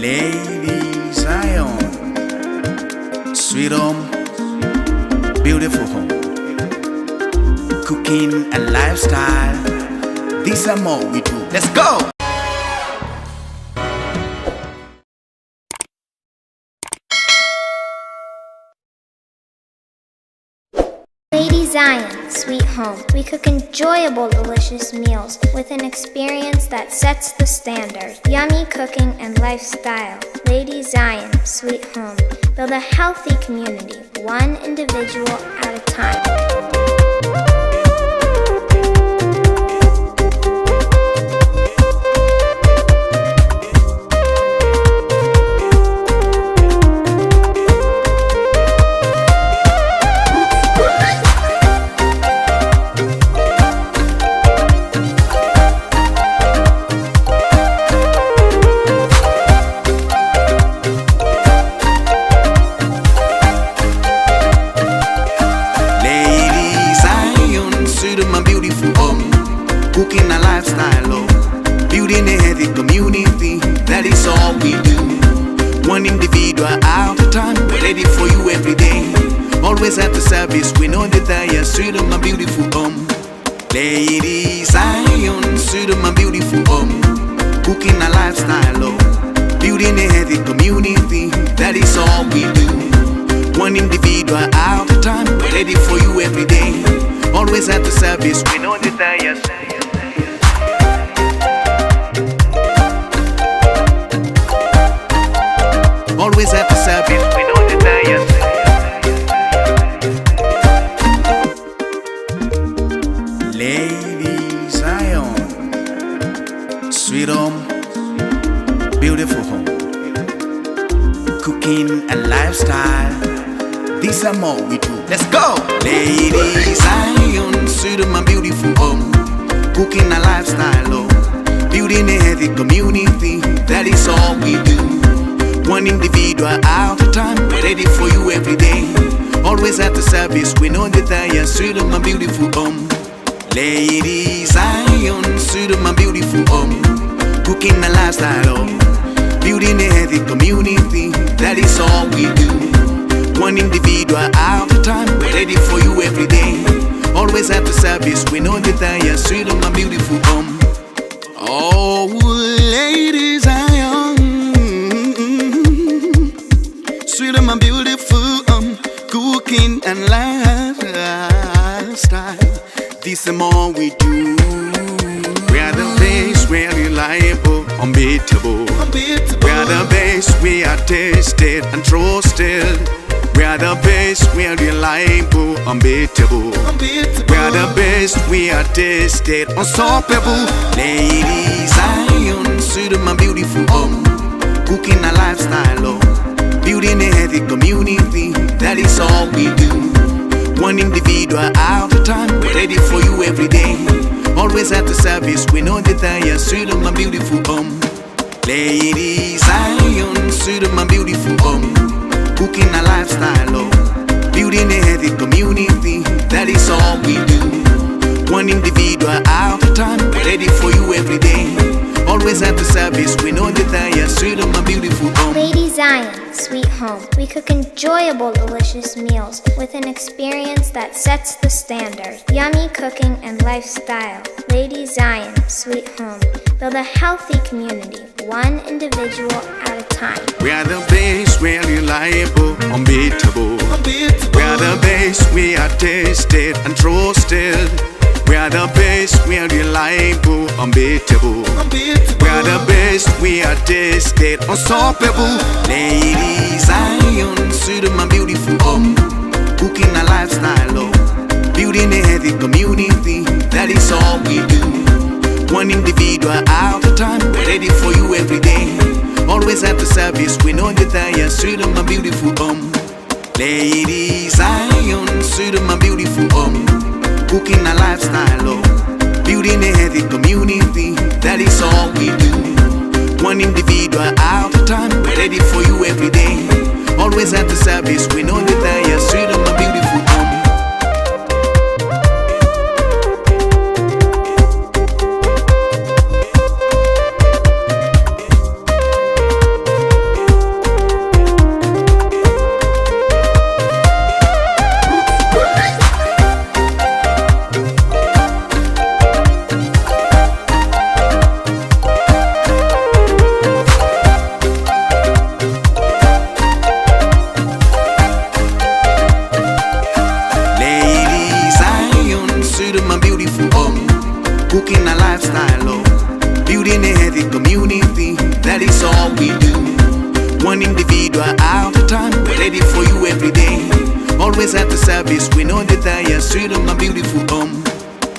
Ladyzion, Sweethome, beautiful home, cooking and lifestyle. These are more we do. Let's go. Ladyzion, Sweethome. We cook enjoyable, delicious meals with an experience that sets the standard. Yummy cooking and lifestyle. Ladyzion, Sweethome. Build a healthy community, one individual at a time. Cooking a lifestyle, building a healthy community, that is all we do. One individual at a time, we're ready for you every day. Always at the service, we know that I am Sweethome, my beautiful home. Ladyzion, Sweethome, my beautiful home. Cooking a lifestyle, building a healthy community, that is all we do. One individual at a time, we're ready for you every day. Always at the service, we know that I am. Always at the service, we know the diet. Ladyzion, Sweethome, beautiful home, cooking and lifestyle. These are more we do. Let's go. Ladyzion, Sweethome, my beautiful home, cooking and lifestyle, building a healthy community. That is all we do. One individual at a time, we're ready for you every day. Always at the service, we know that I am Sweethome, my beautiful home. Ladyzion, Sweethome, my beautiful home, cooking a lifestyle, building a healthy community. That is all we do. One individual at a time, we're ready for you every day. Always at the service, we know that I am Sweethome, my beautiful home. Oh, Ladyzion, Sweethome, my beautiful cooking and lifestyle. This is more we do. We are the best, we are reliable, unbeatable. We are the best, we are tasted and trusted. We are the best, we are reliable, unbeatable. We are the best, we are tasted, unstoppable. Ladyzion, Sweethome, my beautiful home, cooking a lifestyle, building a healthy community. That is all we do. One individual at a time, we're ready for you every day. Always at the service, we know that I am Sweethome, my beautiful home. Ladyzion, Sweethome, my beautiful home, cooking a lifestyle, building a healthy community. That is all we do. One individual at a time, we're ready for you every day. Always at the service, we know that I am Sweethome, my beautiful home. Ladyzion, Sweethome. We cook enjoyable, delicious meals with an experience that sets the standard. Yummy cooking and lifestyle. Ladyzion, Sweethome. Build a healthy community, one individual at a time. We are the best, we are reliable, unbeatable. We are the best, we are tasted and trusted. We are the best, we are reliable, unbeatable. We are the best, we are tasted, unstoppable. Ladyzion, Sweethome, my beautiful home, cooking a lifestyle, building a healthy community. That is all we do. One individual at a time, we're ready for you every day. Always at the service, we know that I am Sweethome, my beautiful home. Ladyzion, Sweethome, my beautiful home, cooking a lifestyle, building a healthy community. That is all we do. One individual at a time, we're ready for you every day. Always at the service, we know that I am Sweethome, my beautiful home. healthy community, that is all we do. One individual at a time, we're ready for you every day. Always at the service, we know that I am Sweethome, my beautiful home.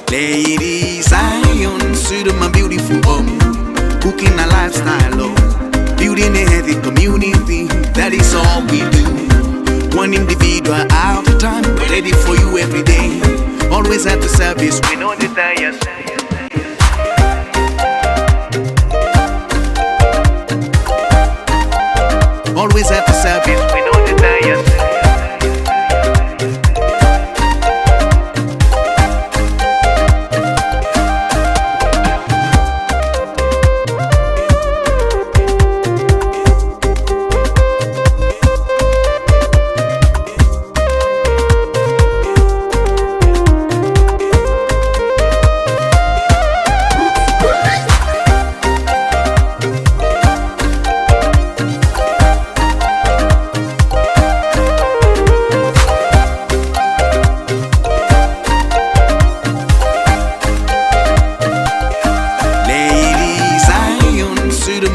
Ladyzion, Sweethome, my beautiful home. Cooking a lifestyle, oh. Building a healthy community, that is all we do. One individual at a time, we're ready for you every day. Always at the service, we know that I am. Always at the service, we know that I am.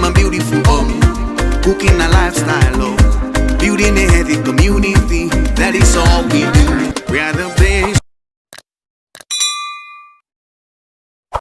My beautiful home, cooking a lifestyle, oh. Building a healthy community, that is all we do. We are the